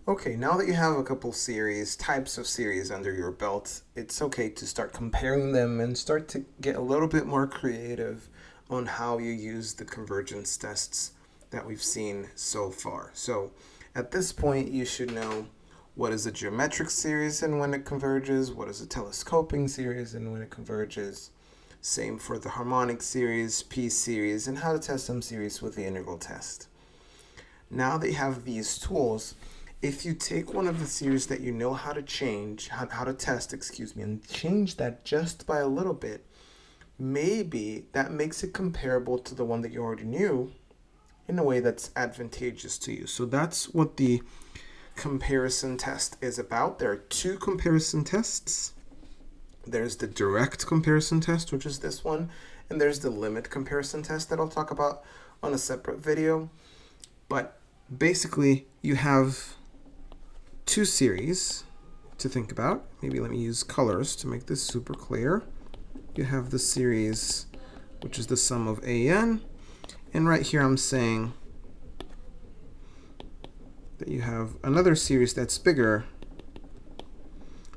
Okay, now that you have a couple series, types of series under your belt, it's okay to start comparing them and start to get a little bit more creative on how you use the convergence tests that we've seen so far. So at this point, you should know what is a geometric series and when it converges, what is a telescoping series and when it converges. Same for the harmonic series, piece series, and how to test some series with the integral test. Now that you have these tools, if you take one of the series that you know how to change, how to test, excuse me, and change that just by a little bit, maybe that makes it comparable to the one that you already knew in a way that's advantageous to you. So that's what the comparison test is about. There are two comparison tests. There's the direct comparison test, which is this one, and there's the limit comparison test that I'll talk about on a separate video. But basically, you have two series to think about. Maybe let me use colors to make this super clear. You have the series, which is the sum of an, and right here I'm saying that you have another series that's bigger.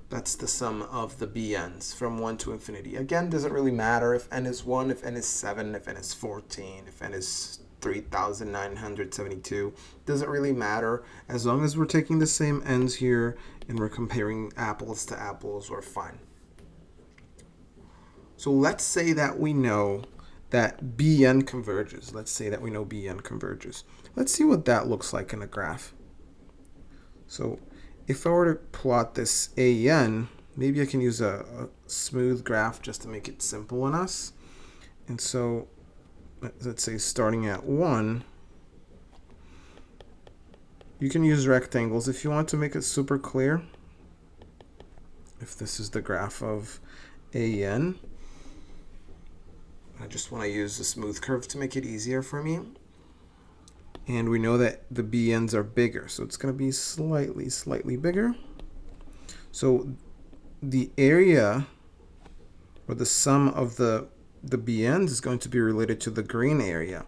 That's the sum of the bn's from 1 to infinity. Again, doesn't really matter if n is 1, if n is 7, if n is 14, if n is 3,972. Doesn't really matter. As long as we're taking the same n's here and we're comparing apples to apples, we're fine. So let's say that we know that bn converges. Let's say that we know bn converges. Let's see what that looks like in a graph. So if I were to plot this an, maybe I can use a smooth graph just to make it simple on us. And so let's say starting at 1, you can use rectangles if you want to make it super clear. If this is the graph of an, I just want to use a smooth curve to make it easier for me. And we know that the bn's are bigger, so it's going to be slightly bigger. So the area, or the sum of the bn's, is going to be related to the green area,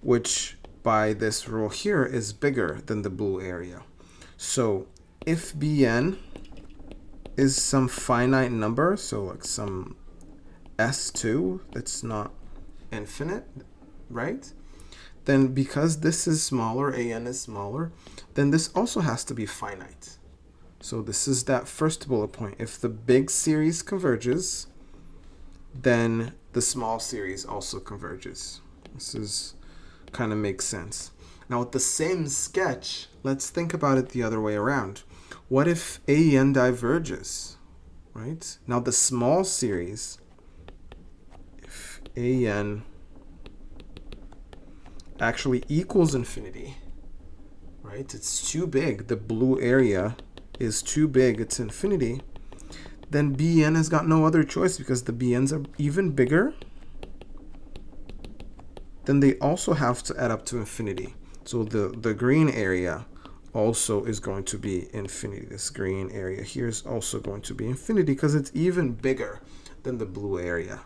which by this rule here is bigger than the blue area. So if bn is some finite number, so like some s2 that's not infinite, right? Then because this is smaller, an is smaller, then this also has to be finite. So this is that first bullet point. If the big series converges, then the small series also converges. This is kind of makes sense. Now with the same sketch, let's think about it the other way around. What if an diverges, right? Now the small series, if an actually equals infinity, right? It's too big. The blue area is too big. It's infinity. Then bn has got no other choice because the bn's are even bigger. Then they also have to add up to infinity. So the green area also is going to be infinity. This green area here is also going to be infinity because it's even bigger than the blue area.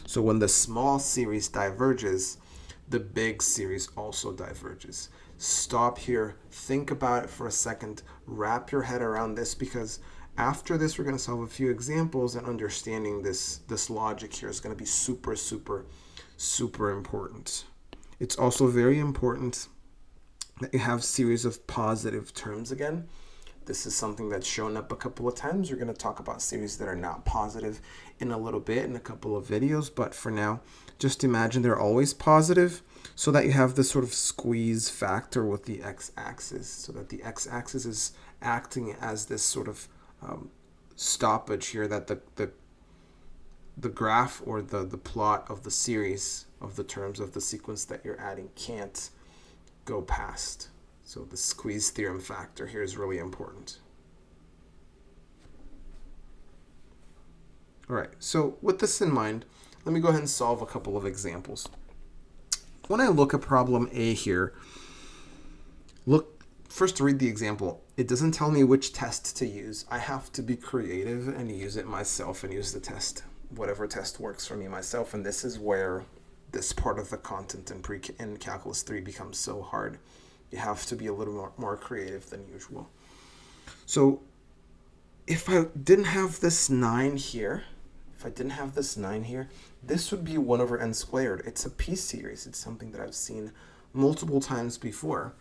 So when the small series diverges, the big series also diverges. Stop here, think about it for a second, wrap your head around this, because after this we're going to solve a few examples, and understanding this logic here is going to be super important. It's also very important that you have series of positive terms again. This is something that's shown up a couple of times. We're going to talk about series that are not positive in a little bit in a couple of videos, but for now, just imagine they're always positive so that you have this sort of squeeze factor with the x-axis, so that the x-axis is acting as this sort of stoppage here that the graph or the plot of the series of the terms of the sequence that you're adding can't go past. So the squeeze theorem factor here is really important. All right, so with this in mind, let me go ahead and solve a couple of examples. When I look at problem A here, first read the example. It doesn't tell me which test to use. I have to be creative and use it myself and use the test, whatever test works for me myself. And this is where this part of the content in Calculus 3 becomes so hard, You have to be a little more creative than usual. So if I didn't have this 9 here, this would be 1 over n squared. It's a p-series. It's something that I've seen multiple times before.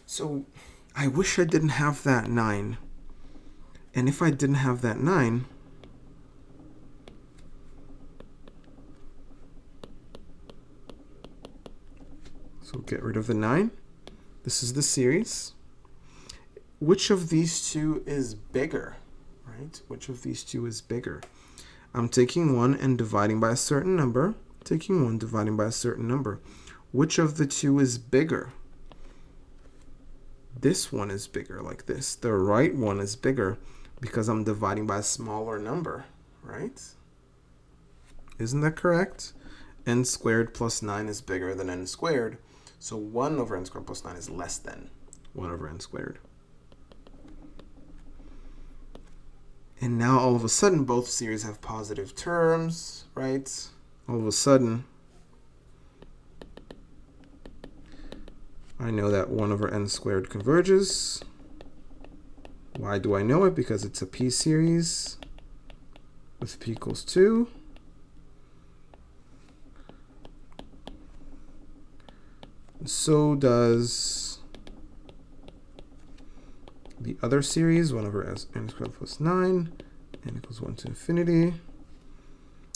So I wish I didn't have that 9. And if I didn't have that 9, so get rid of the 9. This is the series. Which of these two is bigger, right? Which of these two is bigger? I'm taking 1 and dividing by a certain number. Taking 1, dividing by a certain number. Which of the two is bigger? This one is bigger, like this. The right one is bigger because I'm dividing by a smaller number, right? Isn't that correct? N squared plus 9 is bigger than n squared. So 1 over n squared plus 9 is less than 1 over n squared. And now all of a sudden, both series have positive terms, right? All of a sudden, I know that 1 over n squared converges. Why do I know it? Because it's a p-series with p equals 2. And so does the other series, 1 over n squared plus 9, n equals 1 to infinity.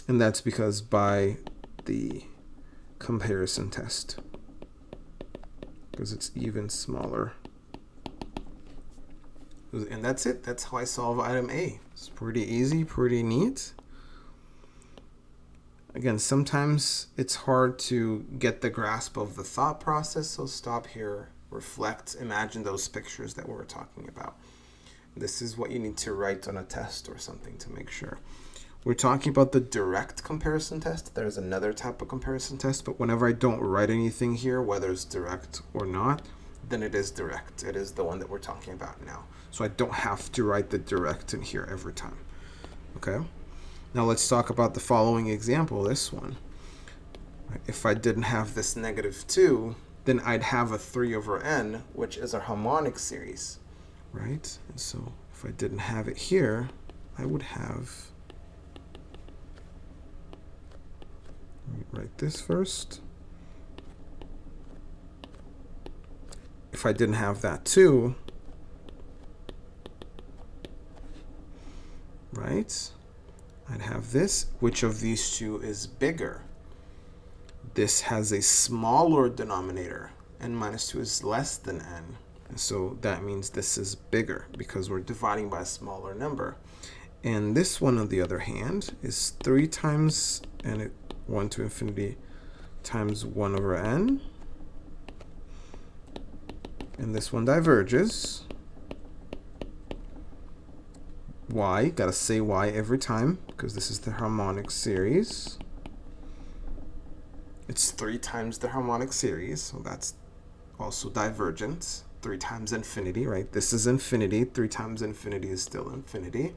And that's because by the comparison test, because it's even smaller. And that's it. That's how I solve item A. It's pretty easy, pretty neat. Again, sometimes it's hard to get the grasp of the thought process, so stop here, reflect, imagine those pictures that we were talking about. This is what you need to write on a test or something to make sure. We're talking about the direct comparison test. There's another type of comparison test, but whenever I don't write anything here, whether it's direct or not, then it is direct. It is the one that we're talking about now. So I don't have to write the direct in here every time. Okay? Now let's talk about the following example, this one. If I didn't have this -2, then I'd have a 3 over n, which is a harmonic series, right? And so if I didn't have it here, I would have, let me write this first. If I didn't have that 2, right? I'd have this. Which of these two is bigger? This has a smaller denominator. N minus 2 is less than n. And so that means this is bigger because we're dividing by a smaller number. And this one, on the other hand, is 3 times n 1 to infinity times 1 over n. And this one diverges. Why? Gotta say why every time, because this is the harmonic series. It's 3 times the harmonic series, so that's also divergent. 3 times infinity, right? This is infinity. 3 times infinity is still infinity.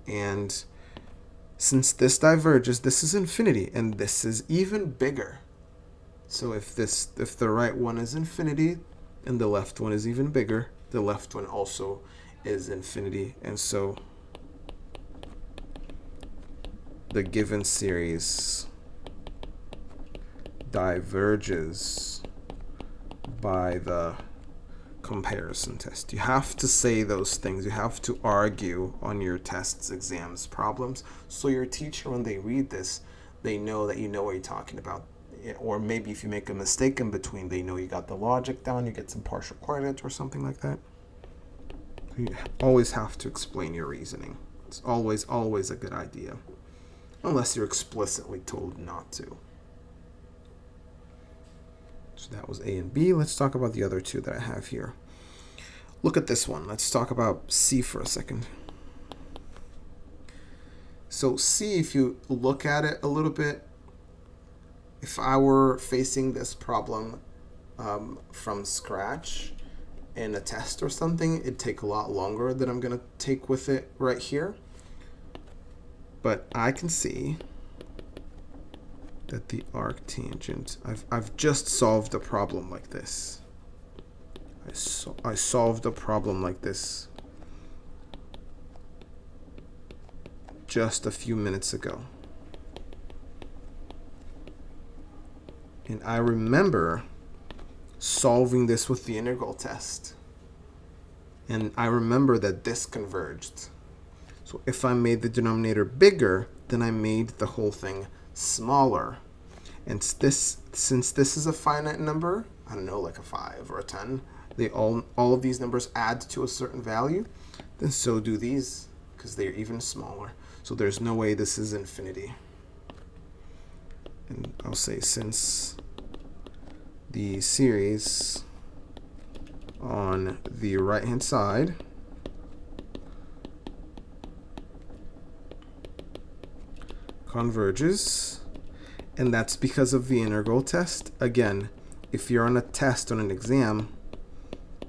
And since this diverges, this is infinity, and this is even bigger. So if the right one is infinity and the left one is even bigger, the left one also is infinity, and so the given series diverges by the comparison test. You have to say those things. You have to argue on your tests, exams, problems, so your teacher, when they read this, they know that you know what you're talking about. Or maybe if you make a mistake in between, they know you got the logic down, you get some partial credit or something like that. You always have to explain your reasoning. It's always a good idea, unless you're explicitly told not to. So that was A and B. Let's talk about the other two that I have here. Look at this one. Let's talk about C for a second. So C, if you look at it a little bit, if I were facing this problem from scratch in a test or something, it'd take a lot longer than I'm going to take with it right here. But I can see that the arctangent, I've just solved a problem like this. I solved a problem like this just a few minutes ago. And I remember solving this with the integral test. And I remember that this converged. So if I made the denominator bigger, then I made the whole thing smaller. And since this is a finite number, I don't know, like a 5 or a 10, they all of these numbers add to a certain value, then so do these, because they're even smaller. So there's no way this is infinity. And I'll say since the series on the right-hand side converges, and that's because of the integral test. Again, if you're on a test on an exam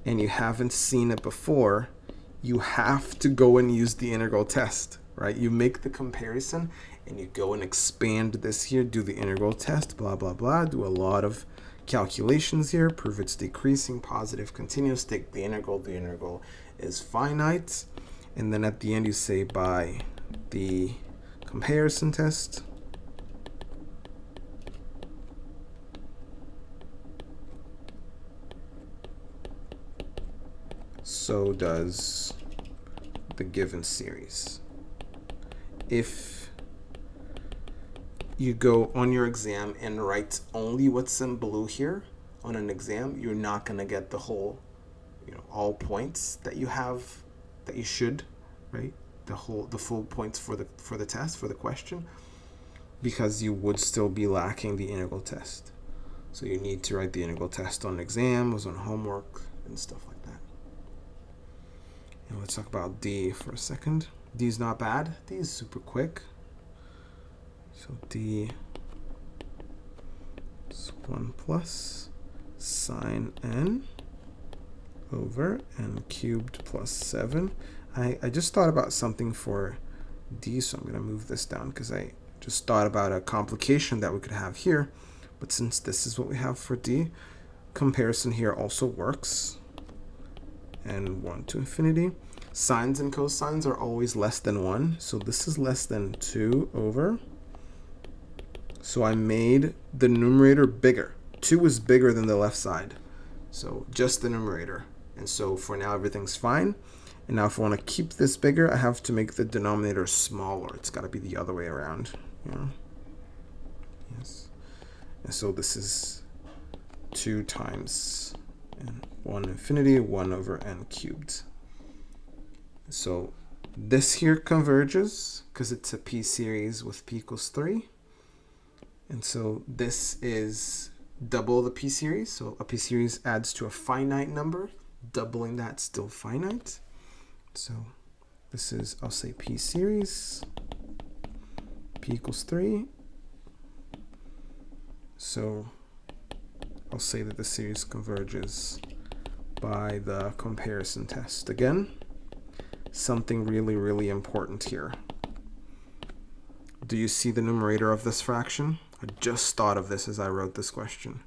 and you haven't seen it before, you have to go and use the integral test, right? You make the comparison and you go and expand this here, do the integral test, blah, blah, blah, do a lot of calculations here, prove it's decreasing, positive, continuous, take the integral is finite, and then at the end you say by the comparison test, so does the given series. If you go on your exam and write only what's in blue here on an exam, you're not going to get the whole, all points that you have, that you should, right? The full points for the test, for the question, because you would still be lacking the integral test. So you need to write the integral test on exams, on homework, and stuff like that. And let's talk about D for a second. D is not bad. D is super quick. So D is 1 plus sine n over n cubed plus 7. I just thought about something for D, so I'm going to move this down because I just thought about a complication that we could have here. But since this is what we have for D, comparison here also works. And 1 to infinity. Sines and cosines are always less than 1, so this is less than 2 over. So I made the numerator bigger. 2 is bigger than the left side, so just the numerator. And so for now everything's fine. And now if I want to keep this bigger, I have to make the denominator smaller. It's got to be the other way around. Yes. And so this is 2 times 1 infinity, 1 over n cubed. So this here converges because it's a p series with p equals 3. And so this is double the p series. So a p series adds to a finite number. Doubling that still finite. So this is, I'll say p series, p equals 3. So I'll say that the series converges by the comparison test. Again, something really, really important here. Do you see the numerator of this fraction? I just thought of this as I wrote this question.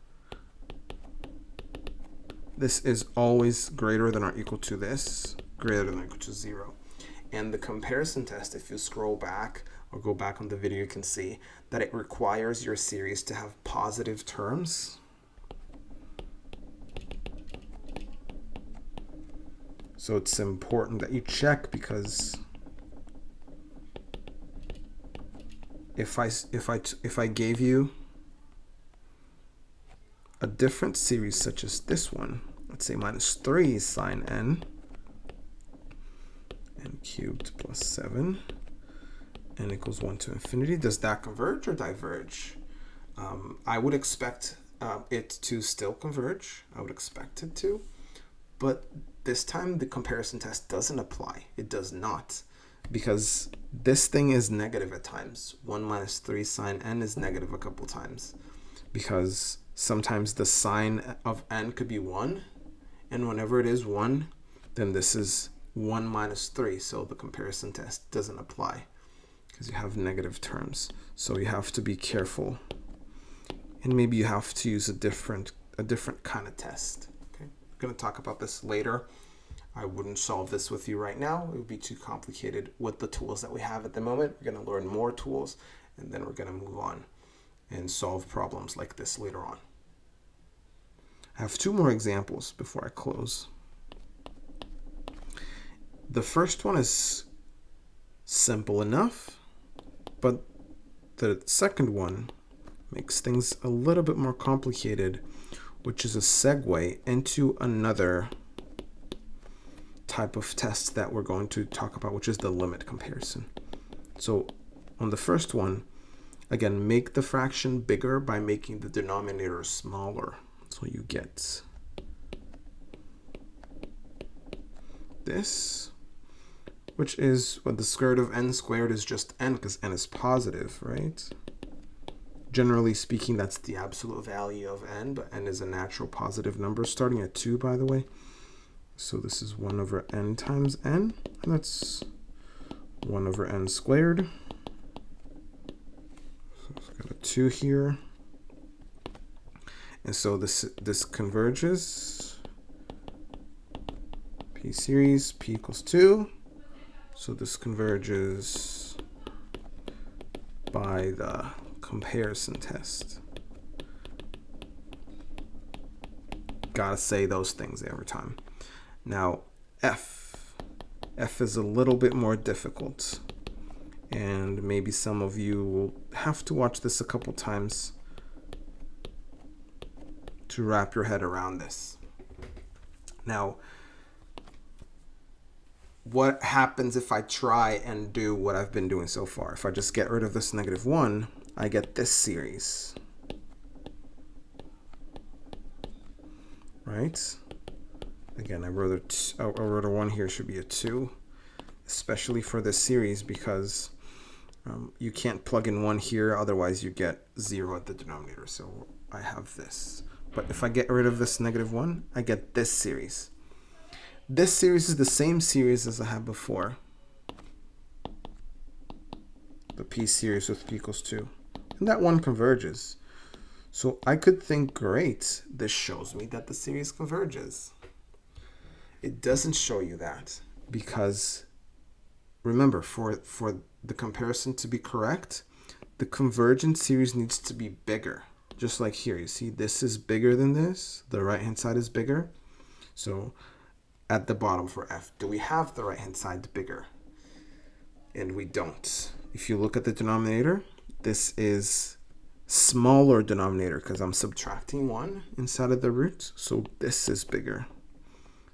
This is always greater than or equal to this, greater than or equal to 0. And the comparison test, if you scroll back or go back on the video, you can see that it requires your series to have positive terms. So it's important that you check, because if I gave you a different series such as this one, let's say minus 3 sine n cubed plus 7 n equals 1 to infinity, does that converge or diverge? I would expect it to still converge. I would expect it to, but this time the comparison test doesn't apply. It does not, because this thing is negative at times. 1 minus 3 sine n is negative a couple times, because sometimes the sine of n could be 1, and whenever it is 1, then this is 1 minus 3, so the comparison test doesn't apply because you have negative terms. So you have to be careful, and maybe you have to use a different kind of test. Okay, going to talk about this later. I wouldn't solve this with you right now. It would be too complicated with the tools that we have at the moment. We're going to learn more tools, and then we're going to move on and solve problems like this later on. I have two more examples before I close. The first one is simple enough, but the second one makes things a little bit more complicated, which is a segue into another type of test that we're going to talk about, which is the limit comparison. So on the first one, again, make the fraction bigger by making the denominator smaller. So you get this, which is what the square root of n squared is just n, because n is positive, right? Generally speaking, that's the absolute value of n, but n is a natural positive number starting at 2, by the way. So this is 1 over n times n, and that's 1 over n squared. So it's got a 2 here. And so this converges. P series, p equals 2. So this converges by the comparison test. Gotta say those things every time. Now, F is a little bit more difficult, and maybe some of you will have to watch this a couple times to wrap your head around this. Now, what happens if I try and do what I've been doing so far? If I just get rid of this -1, I get this series, right? Again, I wrote a 1 here, should be a 2, especially for this series, because you can't plug in 1 here, otherwise you get 0 at the denominator. So I have this. But if I get rid of this -1, I get this series. This series is the same series as I had before, the p series with p equals 2. And that one converges. So I could think, great, this shows me that the series converges. It doesn't show you that, because remember, for the comparison to be correct, the convergent series needs to be bigger. Just like here, you see this is bigger than this. The right-hand side is bigger. So at the bottom for F, do we have the right-hand side bigger? And we don't. If you look at the denominator, this is smaller denominator because I'm subtracting 1 inside of the root. So this is bigger.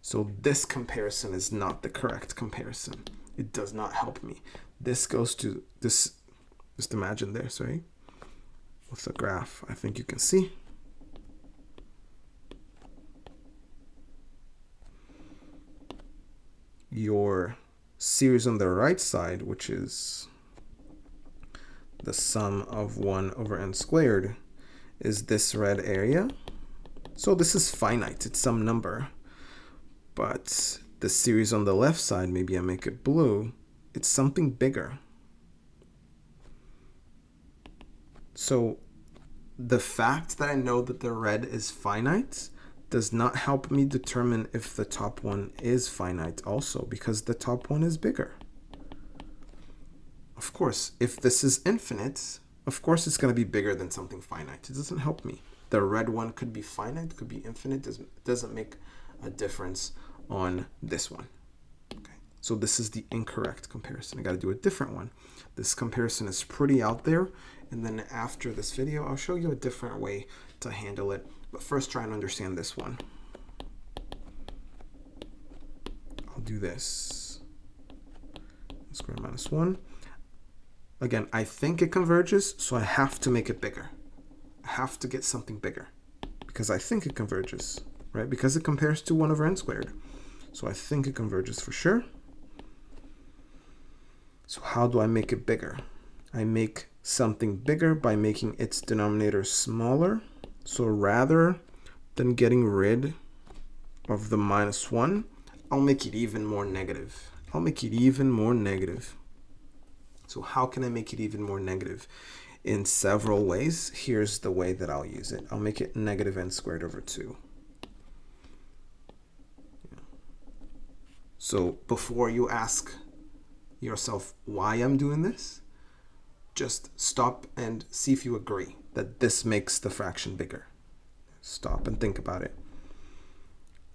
So this comparison is not the correct comparison. It does not help me. This goes to this, just imagine this, right? With the graph, I think you can see. Your series on the right side, which is the sum of 1 over n squared, is this red area. So this is finite, it's some number. But the series on the left side, maybe I make it blue, it's something bigger. So the fact that I know that the red is finite does not help me determine if the top one is finite also, because the top one is bigger. Of course, if this is infinite, of course it's going to be bigger than something finite. It doesn't help me. The red one could be finite, could be infinite, doesn't make a difference on this one. Okay, so this is the incorrect comparison. I got to do a different one. This comparison is pretty out there, and then after this video, I'll show you a different way to handle it. But first, try and understand this one. I'll do this. Square minus 1. Again, I think it converges, so I have to make it bigger. I have to get something bigger because I think it converges, right? Because it compares to 1 over n squared. So I think it converges for sure. So how do I make it bigger? I make something bigger by making its denominator smaller. So rather than getting rid of the -1, I'll make it even more negative. I'll make it even more negative. So how can I make it even more negative? In several ways. Here's the way that I'll use it. I'll make it -n squared over 2. So before you ask yourself why I'm doing this, just stop and see if you agree that this makes the fraction bigger. Stop and think about it.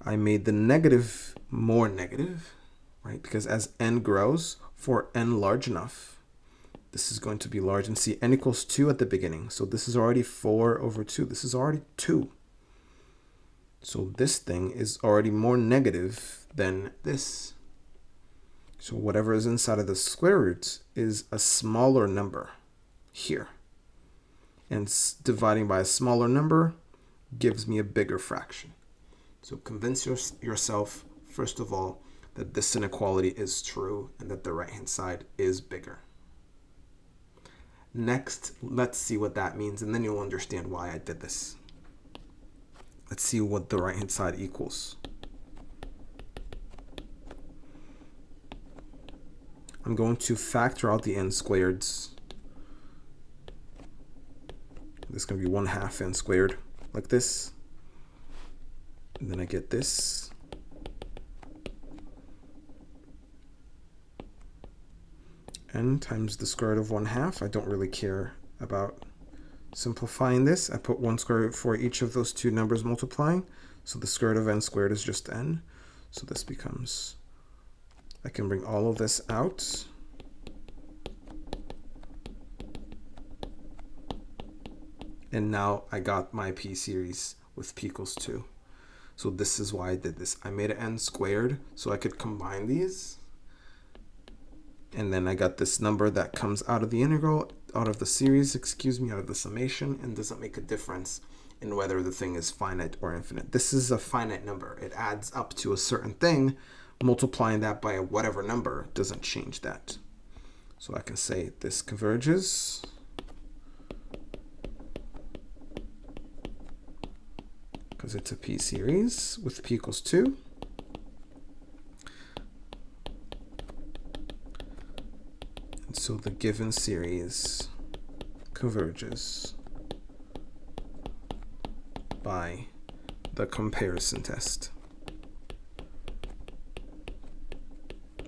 I made the negative more negative, right? Because as n grows, for n large enough, this is going to be large. And see, n equals 2 at the beginning. So this is already 4 over 2. This is already 2. So this thing is already more negative than this. So whatever is inside of the square roots is a smaller number here. And dividing by a smaller number gives me a bigger fraction. So convince yourself, first of all, that this inequality is true and that the right-hand side is bigger. Next, let's see what that means, and then you'll understand why I did this. Let's see what the right-hand side equals. I'm going to factor out the n squareds. This is going to be 1/2 n squared, like this. And then I get this. N times the square root of 1/2. I don't really care about simplifying this. I put 1 square root for each of those two numbers multiplying. So the square root of n squared is just n. So this becomes, I can bring all of this out. And now I got my p series with p equals 2. So this is why I did this. I made an n squared so I could combine these. And then I got this number that comes out of the integral, out of the series, out of the summation, and doesn't make a difference in whether the thing is finite or infinite. This is a finite number. It adds up to a certain thing. Multiplying that by whatever number doesn't change that. So I can say this converges. Because it's a p series with p equals 2. And so the given series converges by the comparison test.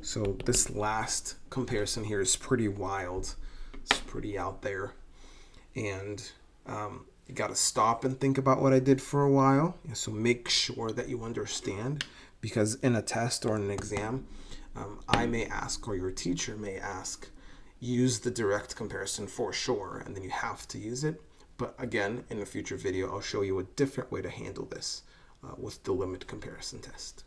So this last comparison here is pretty wild. It's pretty out there. And you got to stop and think about what I did for a while. So make sure that you understand, because in a test or an exam, I may ask, or your teacher may ask, use the direct comparison for sure, and then you have to use it. But again, in a future video, I'll show you a different way to handle this with the limit comparison test.